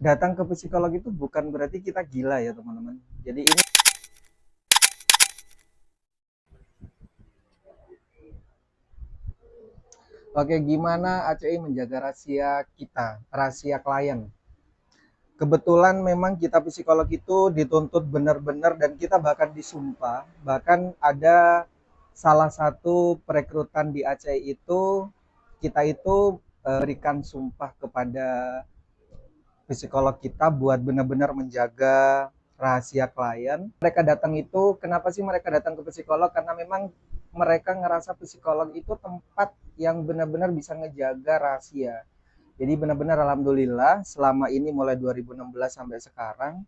Datang ke psikolog itu bukan berarti kita gila ya teman-teman. Jadi ini oke, gimana ACI menjaga rahasia kita, rahasia klien. Kebetulan memang kita psikolog itu dituntut benar-benar dan kita bahkan disumpah. Bahkan ada salah satu perekrutan di ACI itu kita itu berikan sumpah kepada psikolog kita buat benar-benar menjaga rahasia klien. Mereka datang itu, kenapa sih mereka datang ke psikolog? Karena memang mereka ngerasa psikolog itu tempat yang benar-benar bisa ngejaga rahasia. Jadi benar-benar alhamdulillah selama ini mulai 2016 sampai sekarang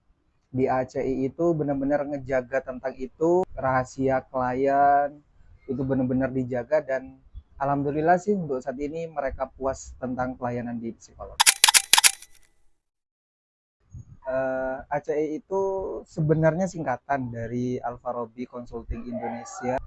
di ACI itu benar-benar ngejaga tentang itu, rahasia klien itu benar-benar dijaga dan alhamdulillah sih untuk saat ini mereka puas tentang pelayanan di psikolog. ACI itu sebenarnya singkatan dari Alfarobi Consulting Indonesia.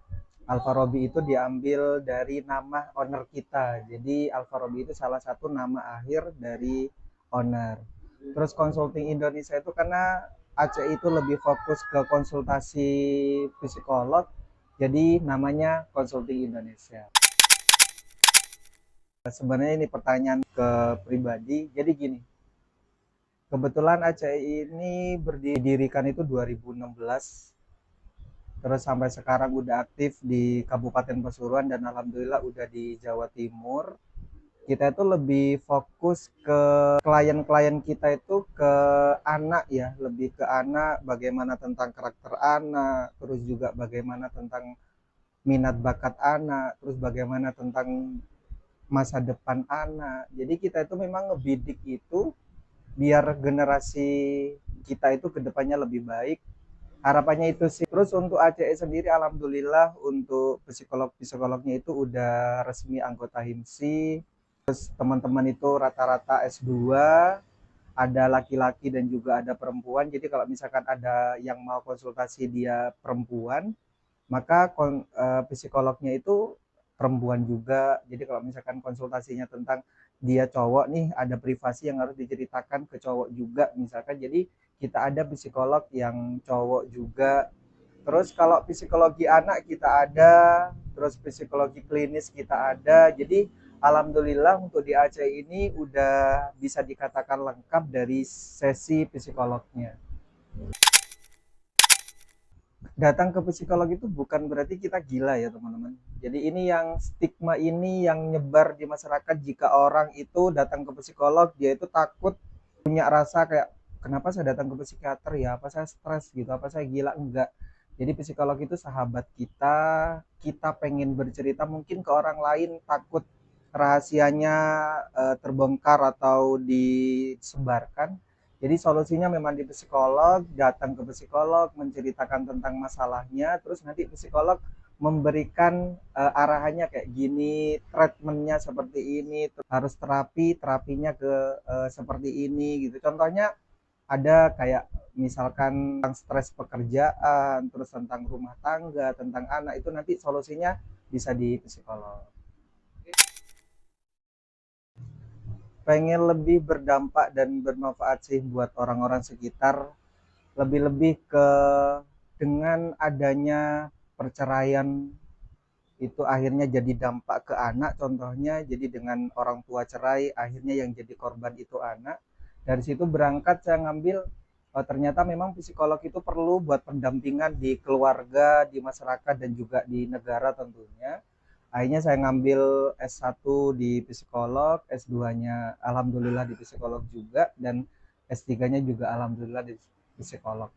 Alfarobi itu diambil dari nama owner kita. Jadi Alfarobi itu salah satu nama akhir dari owner. Terus Consulting Indonesia itu karena ACI itu lebih fokus ke konsultasi psikolog. Jadi namanya Consulting Indonesia. Sebenarnya ini pertanyaan ke pribadi. Jadi gini, kebetulan ACI ini berdirikan itu 2016. Terus sampai sekarang udah aktif di Kabupaten Pasuruan dan alhamdulillah udah di Jawa Timur. Kita itu lebih fokus ke klien-klien kita itu ke anak ya, lebih ke anak, bagaimana tentang karakter anak, terus juga bagaimana tentang minat bakat anak, terus bagaimana tentang masa depan anak. Jadi kita itu memang ngebidik itu biar generasi kita itu kedepannya lebih baik. Harapannya itu sih. Terus untuk ACE sendiri alhamdulillah untuk psikolognya itu udah resmi anggota HIMSI. Terus teman-teman itu rata-rata S2, ada laki-laki dan juga ada perempuan. Jadi kalau misalkan ada yang mau konsultasi dia perempuan, maka psikolognya itu perempuan juga. Jadi kalau misalkan konsultasinya tentang dia cowok nih, ada privasi yang harus diceritakan ke cowok juga misalkan. Jadi kita ada psikolog yang cowok juga. Terus kalau psikologi anak kita ada, terus psikologi klinis kita ada. Jadi alhamdulillah untuk di Aceh ini udah bisa dikatakan lengkap dari sesi psikolognya. Datang ke psikolog itu bukan berarti kita gila ya teman-teman. Jadi ini yang stigma ini yang nyebar di masyarakat, jika orang itu datang ke psikolog dia itu takut, punya rasa kayak kenapa saya datang ke psikiater ya, apa saya stres gitu, apa saya gila, enggak. Jadi psikolog itu sahabat kita, kita pengen bercerita mungkin ke orang lain takut rahasianya terbongkar atau disebarkan. Jadi solusinya memang di psikolog, datang ke psikolog, menceritakan tentang masalahnya, terus nanti psikolog memberikan arahannya kayak gini, treatmentnya seperti ini, harus terapinya ke seperti ini gitu. Contohnya ada kayak misalkan tentang stres pekerjaan, terus tentang rumah tangga, tentang anak, itu nanti solusinya bisa di psikolog. Pengen lebih berdampak dan bermanfaat sih buat orang-orang sekitar, lebih-lebih ke dengan adanya perceraian itu akhirnya jadi dampak ke anak, contohnya jadi dengan orang tua cerai akhirnya yang jadi korban itu anak. Dari situ berangkat saya ngambil, oh, ternyata memang psikolog itu perlu buat pendampingan di keluarga, di masyarakat dan juga di negara tentunya. Akhirnya saya ngambil S1 di psikolog, S2-nya alhamdulillah di psikolog juga, dan S3-nya juga alhamdulillah di psikolog.